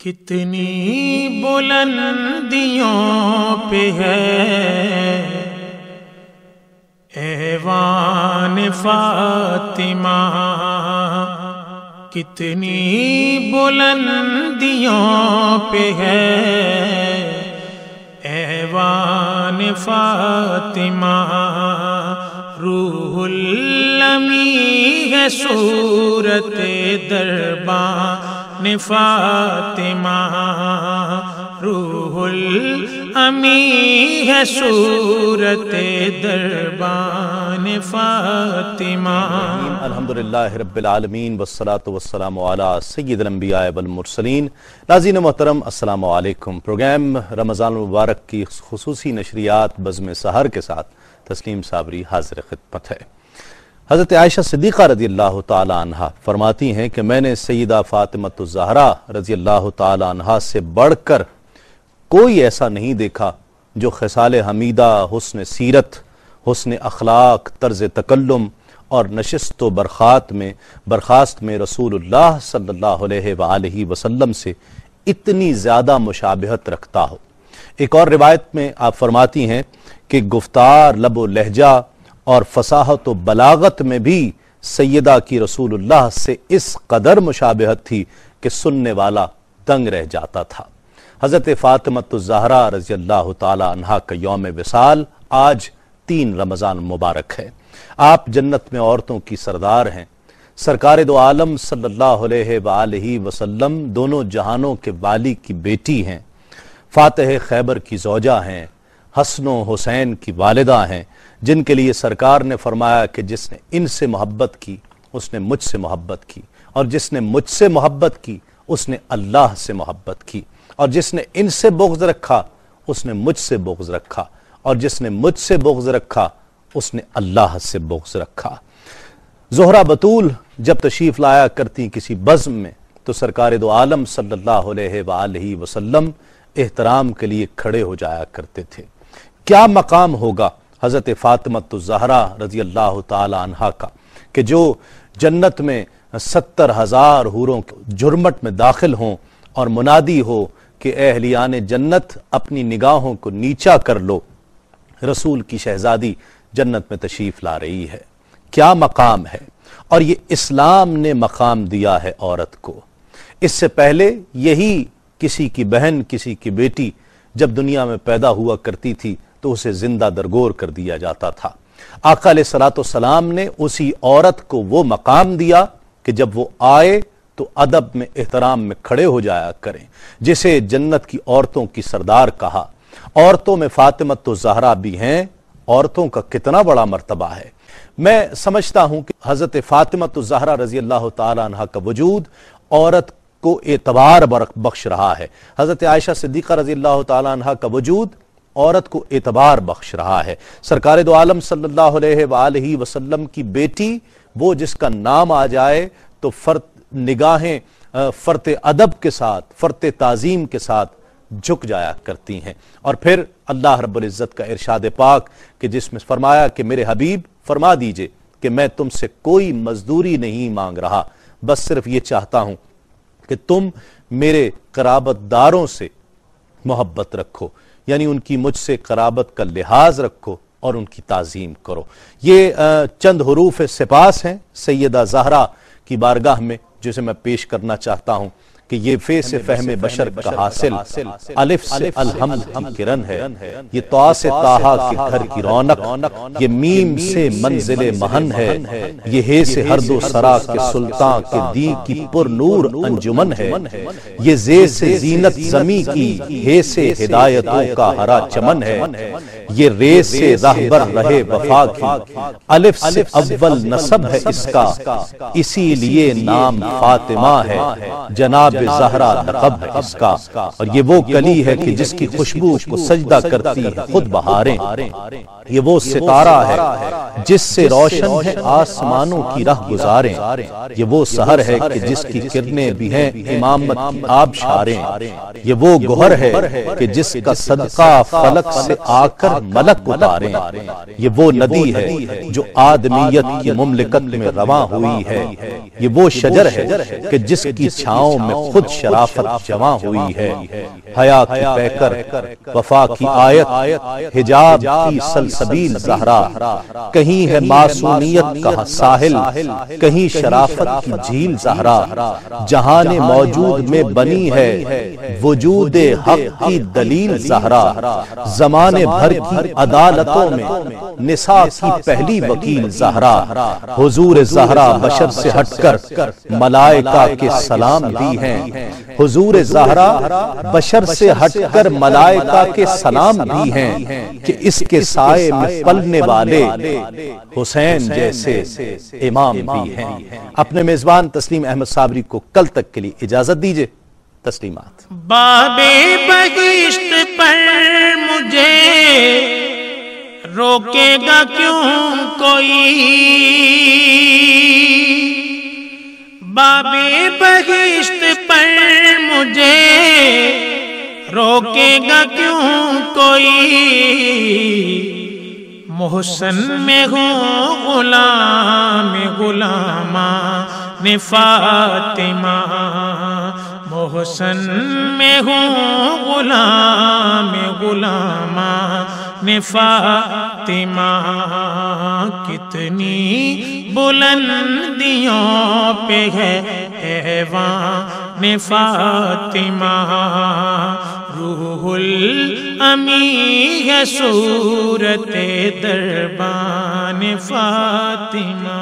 کتنی بلندیوں پہ ہے ایوان فاطمہ، کتنی بلندیوں پہ ہے ایوان فاطمہ، روح الامی ہے صورت دربان فاطمہ، روح الامی ہے صورت دربان فاطمہ۔ الحمدللہ رب العالمین والصلاة والسلام علی سید الانبیاء والمرسلین۔ ناظرین محترم السلام علیکم۔ پروگرام رمضان المبارک کی خصوصی نشریات بزم سحر کے ساتھ تسلیم صابری حاضر خدمت ہے۔ حضرت عائشہ صدیقہ رضی اللہ تعالی عنہ فرماتی ہیں کہ میں نے سیدہ فاطمہ الزہرا رضی اللہ تعالی عنہ سے بڑھ کر کوئی ایسا نہیں دیکھا جو خصال حمیدہ، حسن سیرت، حسن اخلاق، طرز تکلم اور نشست و برخاست میں رسول اللہ صلی اللہ علیہ وآلہ وسلم سے اتنی زیادہ مشابہت رکھتا ہو۔ ایک اور روایت میں آپ فرماتی ہیں کہ گفتار، لب و لہجہ اور فصاحت و بلاغت میں بھی سیدہ کی رسول اللہ سے اس قدر مشابہت تھی کہ سننے والا دنگ رہ جاتا تھا۔ حضرت فاطمہ الزہرا رضی اللہ تعالی عنہا کا یوم وصال آج 3 رمضان مبارک ہے۔ آپ جنت میں عورتوں کی سردار ہیں، سرکار دو عالم صلی اللہ علیہ وآلہ وسلم دونوں جہانوں کے والی کی بیٹی ہیں، فاتح خیبر کی زوجہ ہیں، حسن و حسین کی والدہ ہیں، جن کے لیے سرکار نے فرمایا کہ جس نے ان سے محبت کی اس نے مجھ سے محبت کی، اور جس نے مجھ سے محبت کی اس نے اللہ سے محبت کی، اور جس نے ان سے بغض رکھا اس نے مجھ سے بغض رکھا، اور جس نے مجھ سے بغض رکھا اس نے اللہ سے بغض رکھا۔ زہرہ بطول جب تشریف لایا کرتی کسی بزم میں تو سرکار دو عالم صلی اللہ علیہ وآلہ وسلم احترام کے لیے کھڑے ہو جایا کرتے تھے۔ کیا مقام ہوگا حضرت فاطمہ الزہرا رضی اللہ تعالی عنہا کا کہ جو جنت میں 70,000 حوروں کے جرمٹ میں داخل ہوں اور منادی ہو کہ اے اہلیان جنت اپنی نگاہوں کو نیچا کر لو، رسول کی شہزادی جنت میں تشریف لا رہی ہے۔ کیا مقام ہے، اور یہ اسلام نے مقام دیا ہے عورت کو۔ اس سے پہلے یہی کسی کی بہن، کسی کی بیٹی جب دنیا میں پیدا ہوا کرتی تھی تو اسے زندہ درگور کر دیا جاتا تھا۔ آقا علیہ السلام نے اسی عورت کو وہ مقام دیا کہ جب وہ آئے تو ادب میں، احترام میں کھڑے ہو جایا کریں، جسے جنت کی عورتوں کی سردار کہا۔ عورتوں میں فاطمہ الزہرا بھی ہیں، عورتوں کا کتنا بڑا مرتبہ ہے۔ میں سمجھتا ہوں کہ حضرت فاطمہ الزہرا رضی اللہ تعالی عنہ کا وجود عورت کو اعتبار بخش رہا ہے۔ حضرت عائشہ صدیقہ رضی اللہ تعالی عنہ کا وجود عورت کو اعتبار بخش رہا ہے۔ سرکار دو عالم صلی اللہ علیہ وآلہ وسلم کی بیٹی، وہ جس کا نام آ جائے تو نگاہیں فرط ادب کے ساتھ، فرط تعظیم کے ساتھ جھک جایا کرتی ہیں۔ اور پھر اللہ رب العزت کا ارشاد پاک کہ جس میں فرمایا کہ میرے حبیب فرما دیجئے کہ میں تم سے کوئی مزدوری نہیں مانگ رہا، بس صرف یہ چاہتا ہوں کہ تم میرے قرابت داروں سے محبت رکھو، یعنی ان کی مجھ سے قرابت کا لحاظ رکھو اور ان کی تعظیم کرو۔ یہ چند حروف سپاس ہیں سیدہ زہرا کی بارگاہ میں جسے میں پیش کرنا چاہتا ہوں کہ یہ فے سے فہم بشر کا حاصل، الف سے الحمد کی کرن ہے، یہ طا سے طاہا کے گھر کی رونق، یہ میم سے منزل مہن ہے، یہ ہے سے ہر دو سرا کے سلطان کے دی کی پر نور انجمن ہے، یہ زے سے زینت زمی کی، ہے سے ہدایتوں کا ہرا چمن ہے، یہ رے سے رہبر رہے وفا کی، الف سے اول نسب ہے اس کا، اسی لیے نام فاطمہ ہے، جناب زہرا لقب ہے اس کا، اور یہ وہ کلی ہے کہ جس کی خوشبو کو سجدہ کرتی ہے خود بہاریں، یہ وہ ستارہ ہے جس سے روشن ہے آسمانوں کی راہ گزاریں، یہ وہ سحر ہے کہ جس کی کرنیں بھی ہیں امامت کی آبشاریں، یہ وہ گوہر ہے کہ جس کا صدقہ فلک سے آ کر ملک اتاریں، یہ وہ ندی ہے جو آدمیت کی مملکت میں رواں ہوئی ہے، یہ وہ شجر ہے کہ جس کی چھاؤں میں خود شرافت جمع ہوئی ہے، حیا کی پیکر وفا کی آیت، حجاب کی سلسبیل زہرا، کہیں ہے معصومیت کا ساحل، کہیں شرافت کی جھیل زہرا، جہان موجود میں بنی ہے وجود حق کی دلیل زہرا، زمانے بھر کی عدالتوں میں نساء کی پہلی وکیل زہرا، حضور زہرا بشر سے ہٹ کر ملائکہ کے سلام بھی ہیں، حضور زہرا بشر سے ہٹ کر ملائکہ کے سلام بھی ہیں، کہ اس کے سائے میں پلنے والے حسین جیسے امام بھی ہیں۔ اپنے میزبان تسلیم احمد صابری کو کل تک کے لیے اجازت دیجئے، تسلیمات۔ باب بہشت پر مجھے روکے گا کیوں کوئی، باب بہشت پر مجھے روکے گا کیوں کوئی، محسن میں ہوں غلام غلامان فاطمہ، محسن میں ہوں غلام غلامان فاطمہ، کتنی بلندیوں پہ ہے ایوان فاطمہ، روح الامی ہے صورت دربان فاطمہ۔